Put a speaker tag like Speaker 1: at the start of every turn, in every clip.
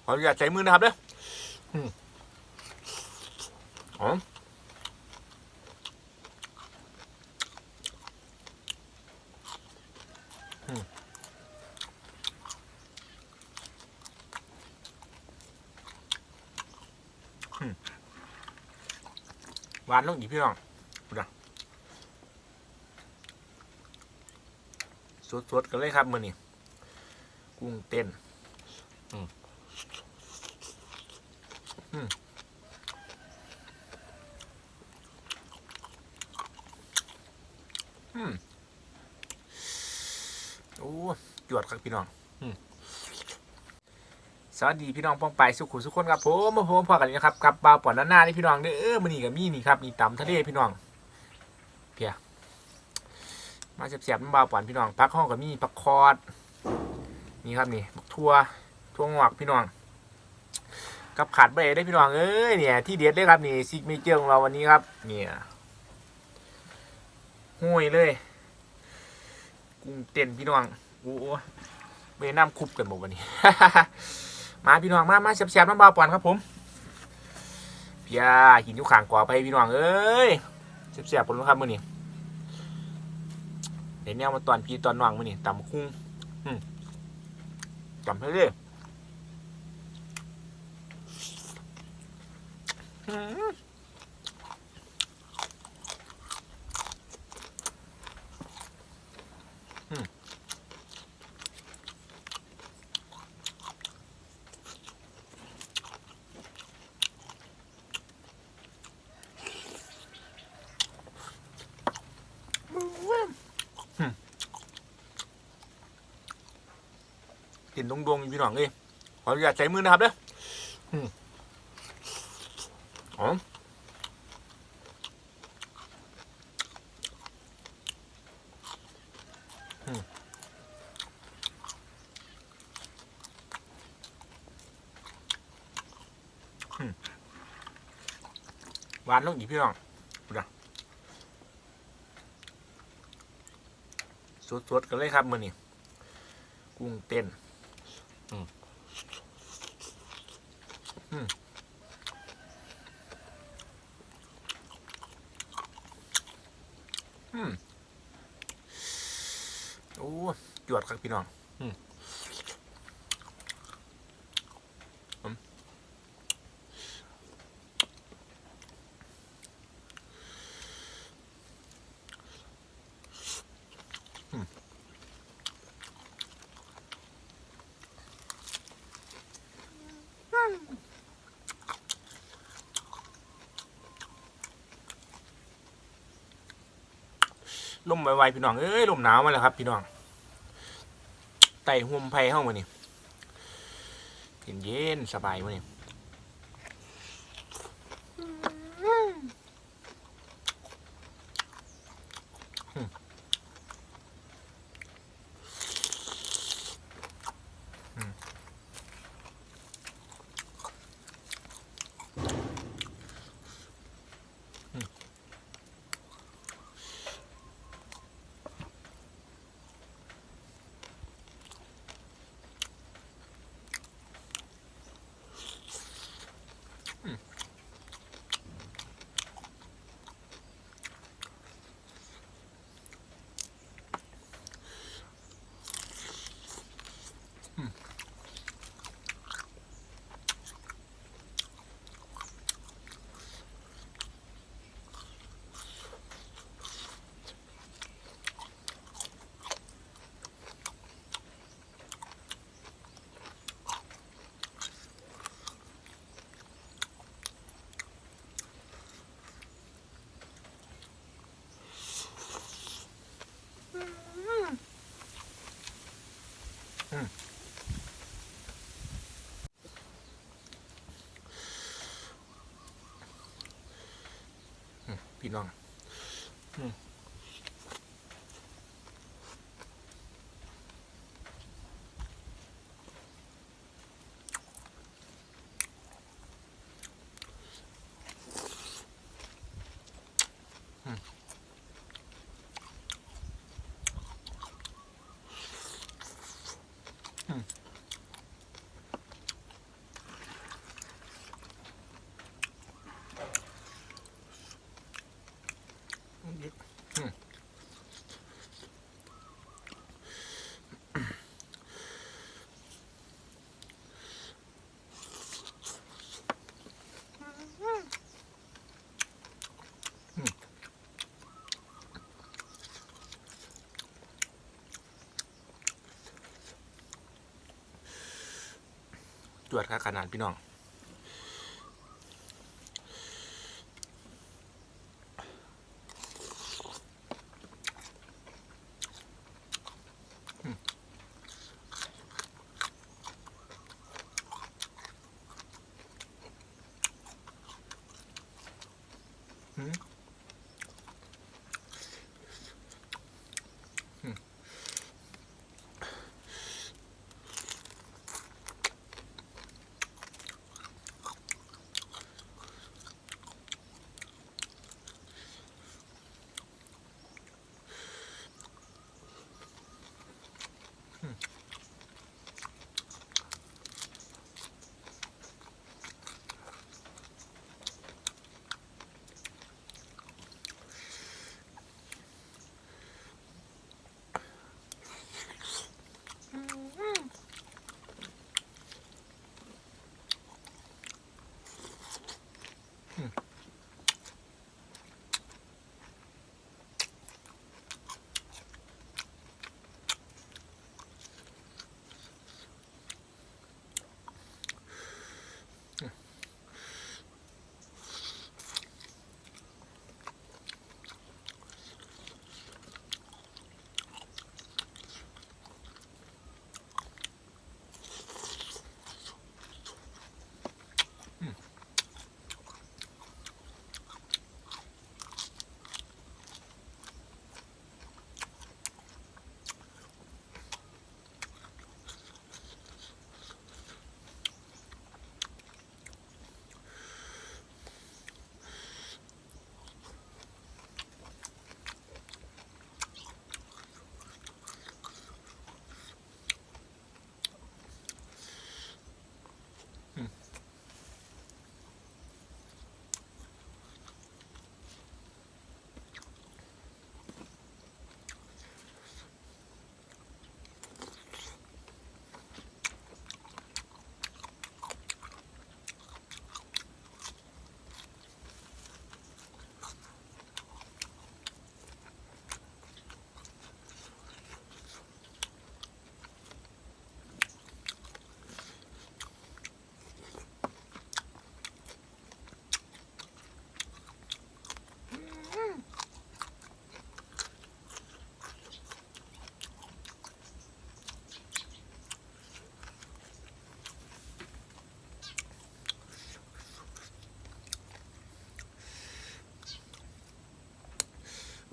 Speaker 1: ขออนุญาตใช้มือนะครับเด้ออ๋อหวานลงอีกพี่น้องนะสดๆกันเลยครับมื้อนี้กุ้งเต้นอืมอืมอืมโอ้จวดครับพี่น้องสวัสดีพี่น้องป้องไปสุขุสุขคนครับผมมาพอกันเลยนะครับกับปลาป่อนหน้านี่พี่น้องเด้อมื้อนี้กับมีนี่ครับนี่ตำทะเลพี่น้องเพียมาเสียบๆน้ำปลาป่อนพี่น้องพักห้องกับมีผักคอดนี่ครับนี่ทั่วงอกพี่น้องกับขาดไปได้พี่น้องเอ้ยเนี่ยที่เด็ดเลยครับนี่ซิกเนเจอร์ของเราวันนี้ครับเนี่ยห้วยเลยกุ้งเต้นพี่น้องโอ้เบน้ำคุบกันหมดวันนี้ มาพี่น้องมาเสียบๆน้ำปลาป่อนครับผมเพียหินยุข่างก่อไปพี่น้องเอ้ยเสียบๆผลครับมื้อนี้เดี๋ยวแนวมาตอนพี่ตอนน้องมื้อนี้ตำคุ้งจำให้เลยเห็นดวงๆพี่น้องเลยขออนุญาตใช้มือนะครับเด้ออ๋อหวานลงอีกพี่น้องนะสดๆกันเลยครับมื้อนี้กุ้งเต้นอืมอืมอืมโอ้จวดครับพี่น้องอืมลมไวๆพี่น้องเอ้ยลมหนาวมาแล้วครับพี่น้องไต่ห่มไผ่เข้ามานี่เย็นสบายมานี่พี่น้อง จวดค่ะขนาดพี่น้อง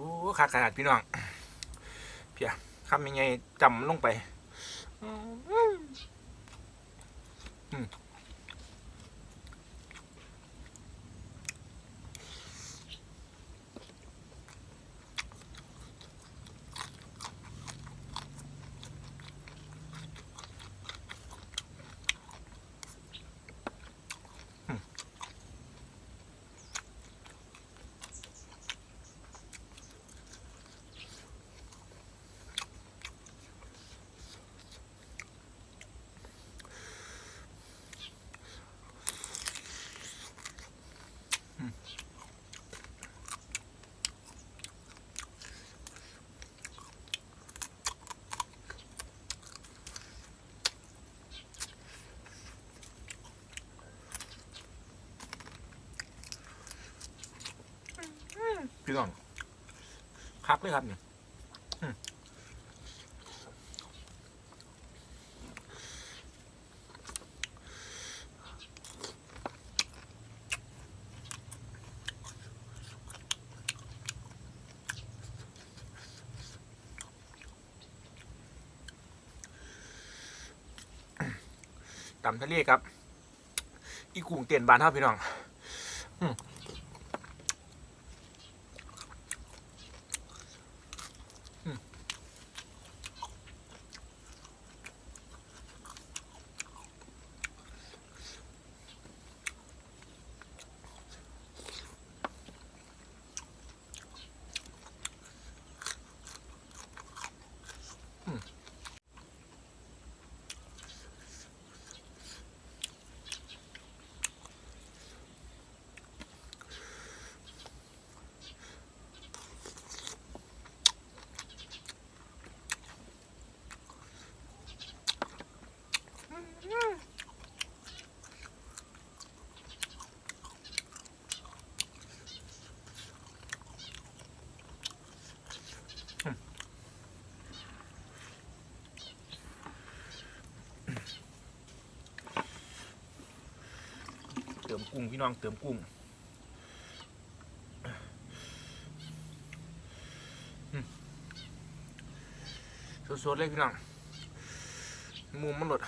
Speaker 1: โอ้ขาดขนาดพี่น้องเพียคำยังไงจำลงไปพี่น้องคักเลยครับเนี่ยตำทะเลครับอีกุ้งเตียนบานเท่าพี่น้อง เติมกุ้งพี่น้องเติมกุ้งสดๆเลยพี่น้องมุมมันหลด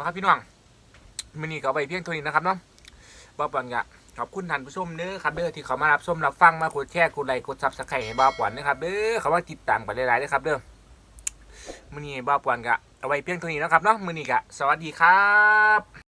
Speaker 1: ครับพี่น้องมื้อนี้ก็เอาไปเพียงเท่านี้นะครับเนาะบ่าวปอนก็ขอบคุณท่านผู้ชมเด้อครับเด้อที่เขามารับชมรับฟังมากดแชร์กดไลค์กด Subscribe ให้บ่าวปอนนะครับเด้อเขาว่าติดตามกันหลายๆเด้อครับเด้อมื้อนี้บ่าวปอนก็เอาไว้เพียงเท่านี้นะครับเนาะมื้อนี้ก็สวัสดีครับ